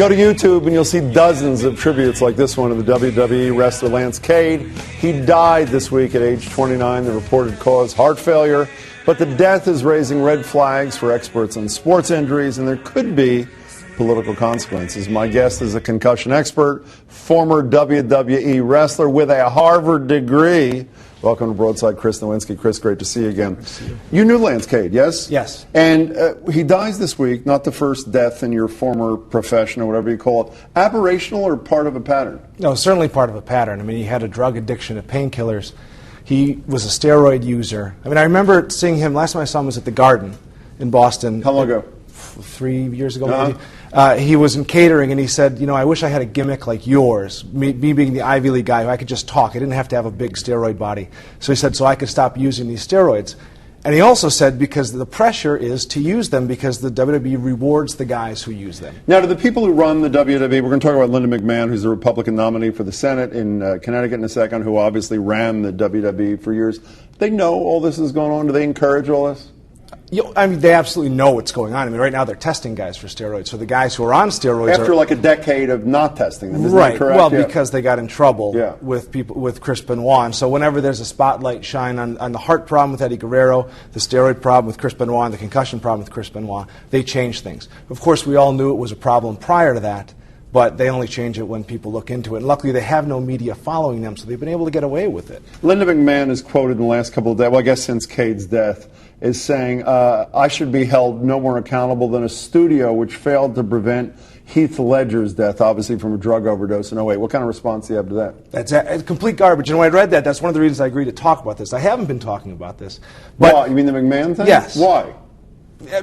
Go to YouTube and you'll see dozens of tributes like this one of the WWE wrestler Lance CADE. He died this week at age 29. The reported cause, heart failure. But the death is raising red flags for experts on sports injuries, and there could be political consequences. My guest is a concussion expert, former WWE wrestler with a Harvard degree. Welcome to Broadside, Chris Nowinski. Chris, great to see you again. You knew Lance CADE, yes? Yes. And he dies this week, not the first death in your former profession or whatever you call it. Aberrational or part of a pattern? No, certainly part of a pattern. I mean, he had a drug addiction to painkillers. He was a steroid user. I mean, I remember seeing him, last time I saw him was at the Garden in Boston. How long ago? 3 years ago, maybe. He was in catering, and he said, you know, I wish I had a gimmick like yours, me being the Ivy League guy, who I could just talk. I didn't have to have a big steroid body. So he said, so I could stop using these steroids. And he also said, because the pressure is to use them because the WWE rewards the guys who use them. Now, to the people who run the WWE, we're going to talk about Linda McMahon, who's the Republican nominee for the Senate in Connecticut in a second, who obviously ran the WWE for years. They know all this is going on. Do they encourage all this? I mean, they absolutely know what's going on. I mean, right now they're testing guys for steroids. So the guys who are on steroids after like a decade of not testing them, isn't right? That correct? Well, because they got in trouble Yeah. with Chris Benoit. And so whenever there's a spotlight shine on the heart problem with Eddie Guerrero, the steroid problem with Chris Benoit, and the concussion problem with Chris Benoit, they change things. Of course, we all knew it was a problem prior to that, but they only change it when people look into it. And luckily, they have no media following them, so they've been able to get away with it. Linda McMahon is quoted in the last couple of days, well, I guess since CADE's death, is saying, I should be held no more accountable than a studio which failed to prevent Heath Ledger's death, obviously from a drug overdose in 08. What kind of response do you have to that? That's complete garbage. And when I read that, that's one of the reasons I agreed to talk about this. I haven't been talking about this. But why? You mean the McMahon thing? Yes. Why?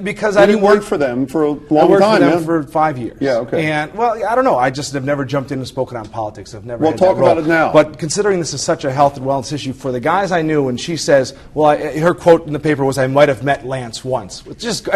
Because I didn't work for them for a long time. I worked for them for 5 years. Yeah, okay. And, well, I don't know. I just have never jumped in and spoken on politics. I've never had talk that role. about it now. But considering this is such a health and wellness issue, for the guys I knew, and she says, well, her quote in the paper was, I might have met Lance once. Just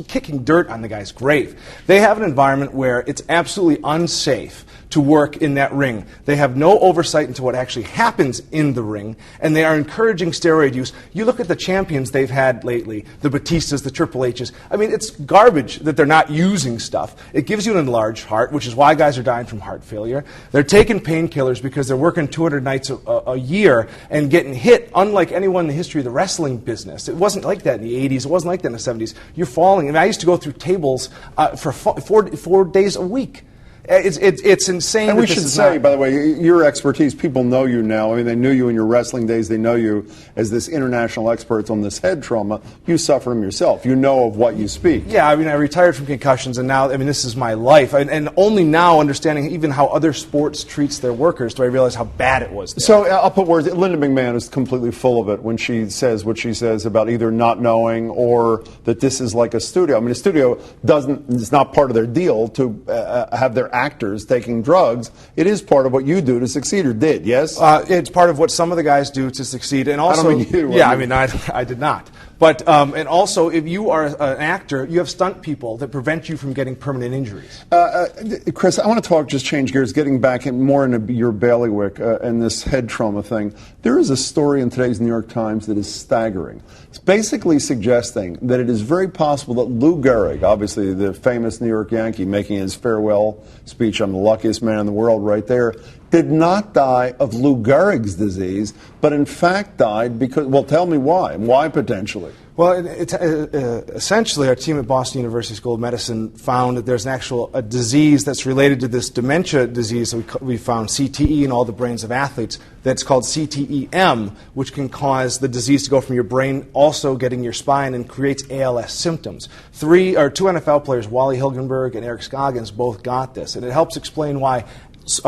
kicking dirt on the guy's grave. They have an environment where it's absolutely unsafe to work in that ring. They have no oversight into what actually happens in the ring, and they are encouraging steroid use. You look at the champions they've had lately, the Batistas, the Triple H's. I mean, it's garbage that they're not using stuff. It gives you an enlarged heart, which is why guys are dying from heart failure. They're taking painkillers because they're working 200 nights a year and getting hit, unlike anyone in the history of the wrestling business. It wasn't like that in the 80s. It wasn't like that in the 70s. You're falling. I mean, I used to go through tables for 4 days a week. It's insane. And we should say, by the way, your expertise, people know you now. I mean, they knew you in your wrestling days. They know you as this international expert on this head trauma. You suffer them yourself. You know of what you speak. Yeah, I mean, I retired from concussions, and now, I mean, this is my life. And only now, understanding even how other sports treats their workers, do I realize how bad it was there. So I'll put words. Linda McMahon is completely full of it when she says what she says about either not knowing or that this is like a studio. I mean, a studio it's not part of their deal to have their actors taking drugs. It is part of what you do to succeed, or did, yes? It's part of what some of the guys do to succeed. And also, I don't mean you. Yeah, I mean, I did not. But, and also, if you are an actor, you have stunt people that prevent you from getting permanent injuries. Chris, I want to change gears, getting back more into your bailiwick and this head trauma thing. There is a story in today's New York Times that is staggering. It's basically suggesting that it is very possible that Lou Gehrig, obviously the famous New York Yankee making his farewell speech, I'm the luckiest man in the world right there, did not die of Lou Gehrig's disease, but in fact died because, well, tell me why. Why potentially? Well, essentially, our team at Boston University School of Medicine found that there's a disease that's related to this dementia disease that we found, CTE, in all the brains of athletes, that's called CTEM, which can cause the disease to go from your brain, also getting your spine, and creates ALS symptoms. Two NFL players, Wally Hilgenberg and Eric Scoggins, both got this, and it helps explain why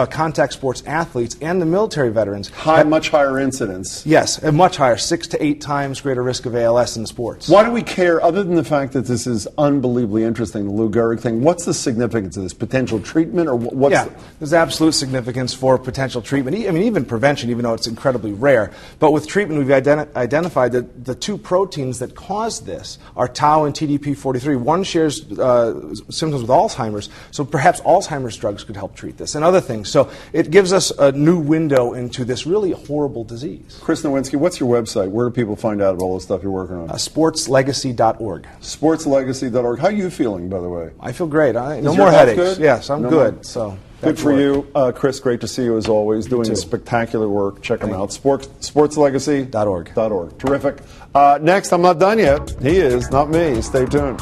contact sports athletes and the military veterans much higher incidence. Yes, a much higher, 6 to 8 times greater risk of ALS in sports. Why do we care, other than the fact that this is unbelievably interesting, the Lou Gehrig thing? What's the significance of this? Potential treatment, or what's? Yeah, there's absolute significance for potential treatment. I mean, even prevention, even though it's incredibly rare. But with treatment, we've identified that the two proteins that cause this are tau and TDP-43. One shares symptoms with Alzheimer's, so perhaps Alzheimer's drugs could help treat this. And other things. So it gives us a new window into this really horrible disease. Chris Nowinski, what's your website? Where do people find out about all the stuff you're working on? Sportslegacy.org. Sportslegacy.org. How are you feeling, by the way? I feel great. No Is more your health headaches. good? Yes, I'm No good. more. So Good for you. Chris, great to see you as always, doing too. spectacular work. Check him out. Sportslegacy.org. .org. Terrific. Next, I'm not done yet. He is, not me. Stay tuned.